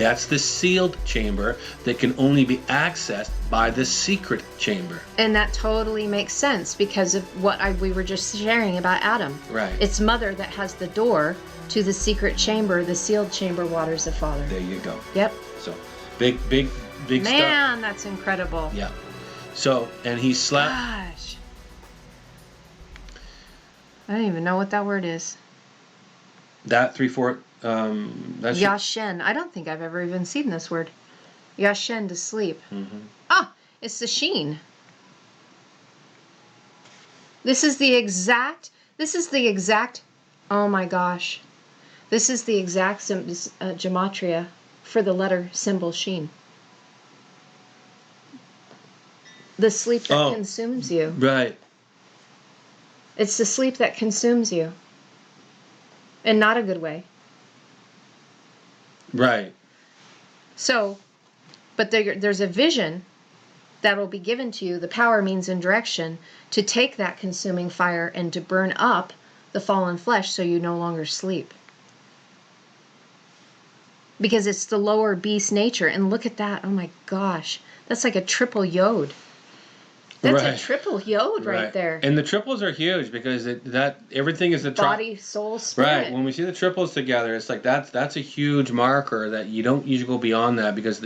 That's the sealed chamber that can only be accessed by the secret chamber. And that totally makes sense because of what we were just sharing about Adam. Right. It's mother that has the door to the secret chamber. The sealed chamber waters the father. There you go. Yep. So big stuff. Man, that's incredible. Yeah. So, and he slept. Gosh. I don't even know what that word is. That 3/4. That's Yashen. I don't think I've ever even seen this word. Yashen, to sleep. Ah, it's the sheen. This is the exact, oh my gosh. This is the exact gematria for the letter symbol sheen. The sleep that consumes you. Right. It's the sleep that consumes you. In not a good way. Right. So, but there's a vision that will be given to you, the power, means, and direction, to take that consuming fire and to burn up the fallen flesh so you no longer sleep. Because it's the lower beast nature. And look at that. Oh my gosh. That's like a triple yod. That's a triple yod right there. And the triples are huge because everything is the body, soul, spirit. Right. When we see the triples together, it's like that's a huge marker that you don't usually go beyond that, because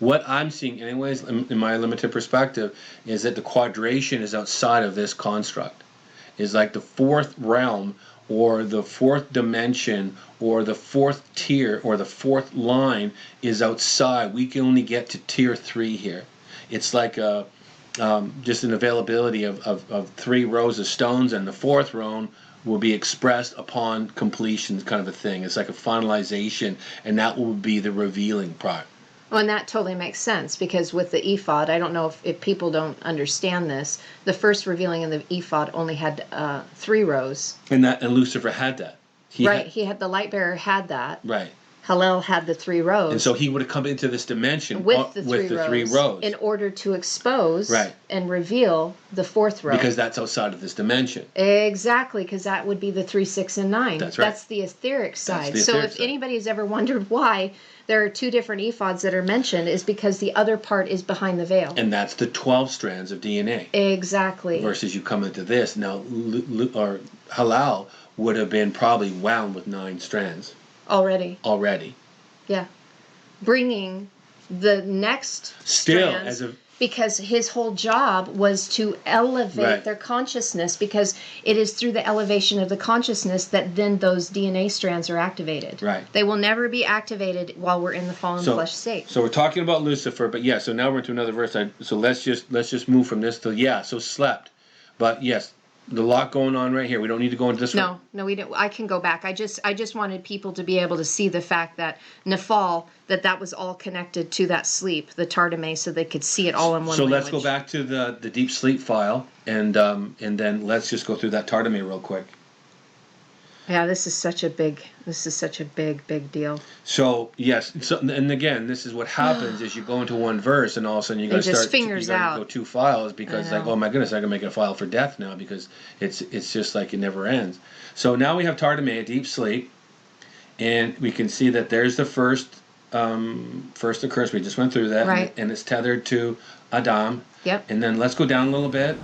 what I'm seeing, anyways, in my limited perspective, is that the quadration is outside of this construct. Is like the fourth realm, or the fourth dimension, or the fourth tier, or the fourth line is outside. We can only get to tier 3 here. It's like just an availability of 3 rows of stones, and the 4th row will be expressed upon completion, kind of a thing. It's like a finalization, and that will be the revealing part. Well, and that totally makes sense, because with the ephod, I don't know if people don't understand this, the first revealing in the ephod only had 3 rows. And Lucifer had that. He had the light bearer had that. Right. Hallel had the 3 rows. And so he would have come into this dimension with the 3 rows in order to expose and reveal the 4th row. Because that's outside of this dimension. Exactly, because that would be the 3, 6, and 9. That's right. That's the etheric side. So if anybody has ever wondered why there are 2 different ephods that are mentioned, is because the other part is behind the veil. And that's the 12 strands of DNA. Exactly. Versus you come into this. Now, Hallel would have been probably wound with 9 strands. Already. Yeah. Bringing the next strands, because his whole job was to elevate their consciousness, because it is through the elevation of the consciousness that then those DNA strands are activated. Right. They will never be activated while we're in the fallen flesh state. So we're talking about Lucifer, but so now we're into another verse. So let's just move from this to so slept. But yes, the lot going on right here. We don't need to go into this one. No, we don't. I can go back. I just wanted people to be able to see the fact that Nephal, that was all connected to that sleep, the Tartame, so they could see it all in one. So let's go back to the deep sleep file, and then let's just go through that Tartame real quick. Yeah, this is such a big deal. So yes, and again, this is what happens: is you go into one verse, and all of a sudden you got to start. Fingers out. Go 2 files, because like, oh my goodness, I can make a file for death now, because it's just like it never ends. So now we have Tartame, a deep sleep, and we can see that there's the first occurrence. We just went through that, and it's tethered to Adam. Yep. And then let's go down a little bit.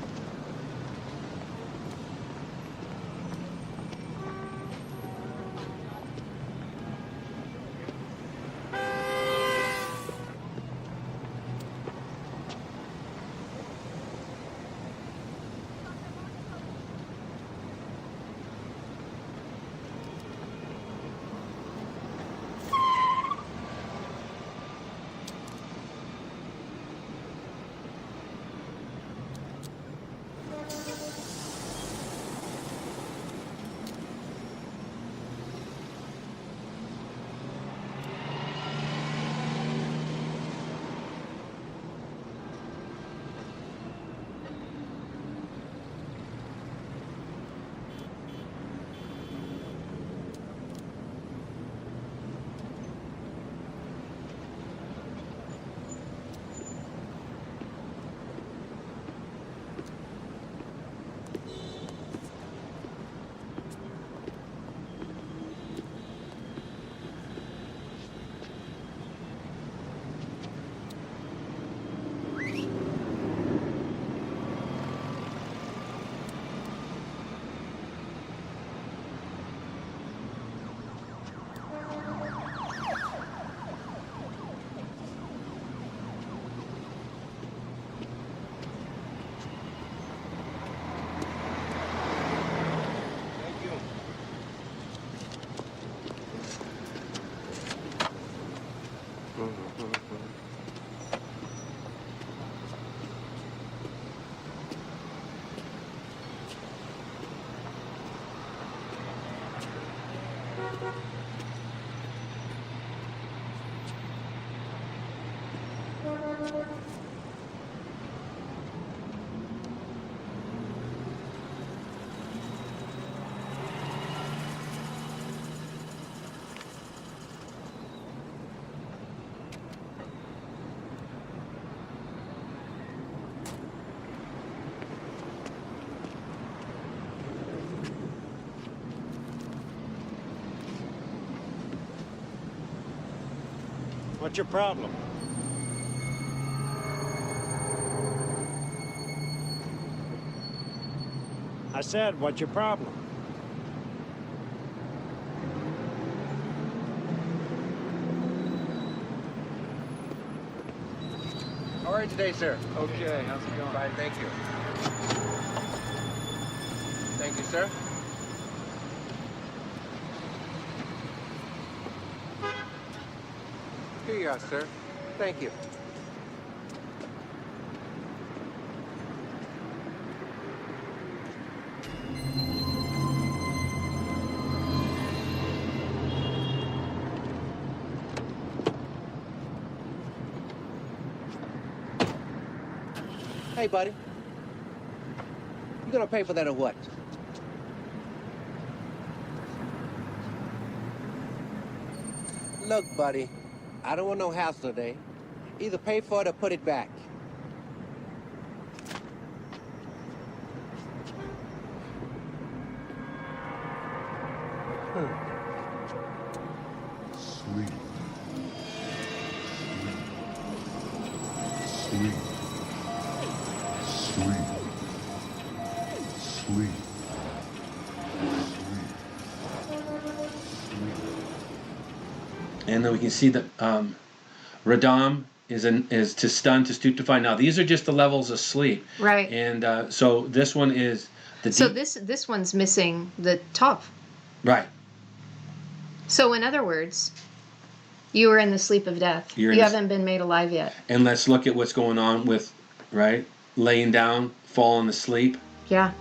What's your problem? I said, what's your problem? How are you today, sir? Okay, how's it going? Fine, thank you. Thank you, sir. Here you are, sir. Thank you. Hey, buddy. You gonna pay for that or what? Look, buddy. I don't want no hassle today. Either pay for it or put it back. Sleep. Sleep. Sleep. Sleep. And then we can see that Radam is to stun, to stupefy. Now these are just the levels of sleep. Right. And so this one is the So this one's missing the top. Right. So in other words, you are in the sleep of death. You haven't been made alive yet. And let's look at what's going on with, right, laying down, falling asleep. Yeah.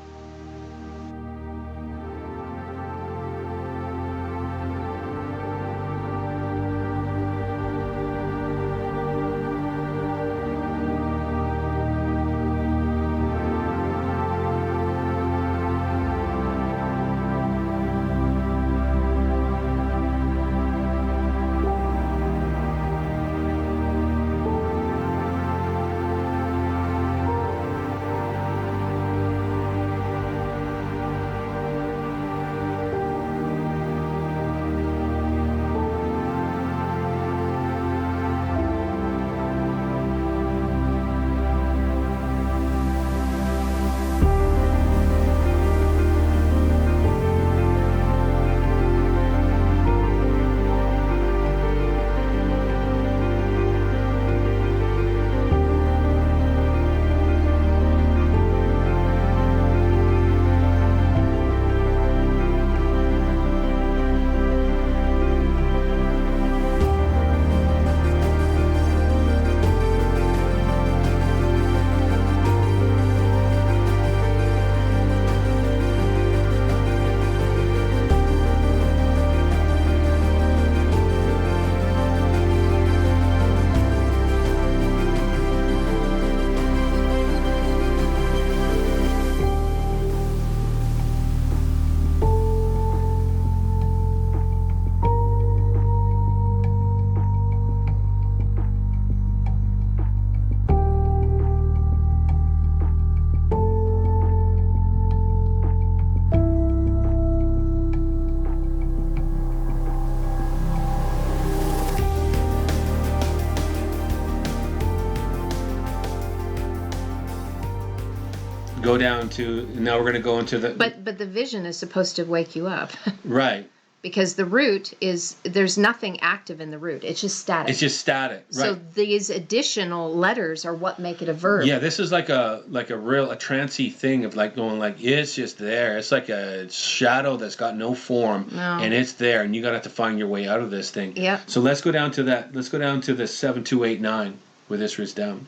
Go down to, now we're going to go into the... But the vision is supposed to wake you up. Right. Because the root is, there's nothing active in the root. It's just static. It's just static, right. So these additional letters are what make it a verb. Yeah, this is like a trancey thing of like going like, it's just there. It's like a shadow that's got no form, and it's there, and you got to have to find your way out of this thing. Yeah. So let's go down to that. Let's go down to the 7289 where this was down.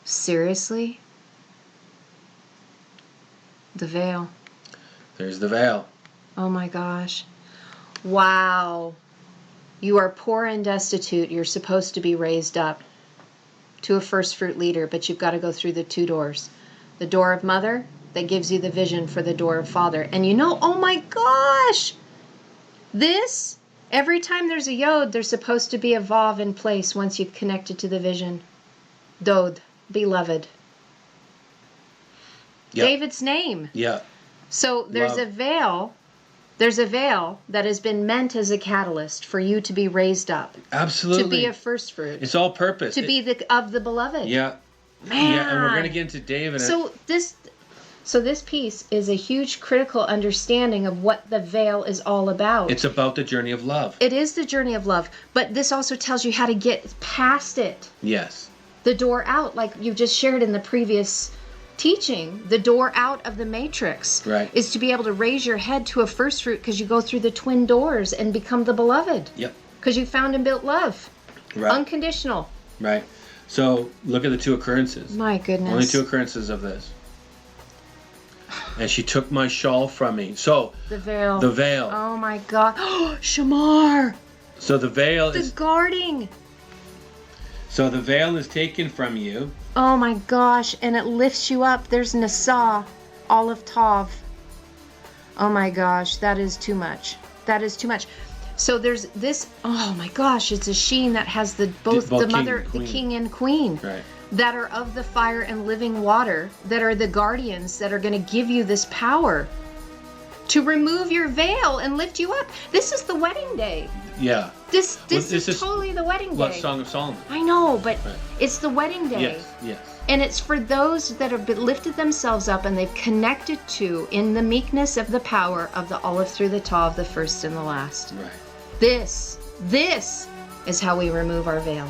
Seriously? The veil. There's the veil. Oh my gosh. Wow. You are poor and destitute. You're supposed to be raised up to a first fruit leader, but you've got to go through the 2 doors. The door of mother that gives you the vision for the door of father. And you know, oh my gosh, this, every time there's a yod, there's supposed to be a vav in place once you've connected to the vision. Dod, beloved. Yep. David's name. Yeah. So there's a veil. There's a veil that has been meant as a catalyst for you to be raised up. Absolutely. To be a first fruit. It's all purpose. To be of the beloved. Yeah. Man. Yeah, and we're going to get into David. So this piece is a huge critical understanding of what the veil is all about. It's about the journey of love. It is the journey of love, but this also tells you how to get past it. Yes. The door out, like you just shared in the previous teaching, the door out of the matrix is to be able to raise your head to a first fruit because you go through the twin doors and become the beloved. Yep. Because you found and built love. Right. Unconditional. Right. So look at the 2 occurrences. My goodness. Only 2 occurrences of this. And she took my shawl from me. So the veil. The veil. Oh my God. Shamar. So the veil is the guarding. So the veil is taken from you. Oh my gosh, and it lifts you up. There's Nasa, Olive Tav. Oh my gosh, that is too much. That is too much. So there's this, oh my gosh, it's a sheen that has both the mother, the king and queen. Right. That are of the fire and living water, that are the guardians that are going to give you this power to remove your veil and lift you up. This is the wedding day. Yeah. This is totally the wedding day. What, Song of Solomon? I know, but it's the wedding day. Yes, yes. And it's for those that have lifted themselves up and they've connected to, in the meekness of the power of the olive through the tav, the first and the last. Right. This is how we remove our veil.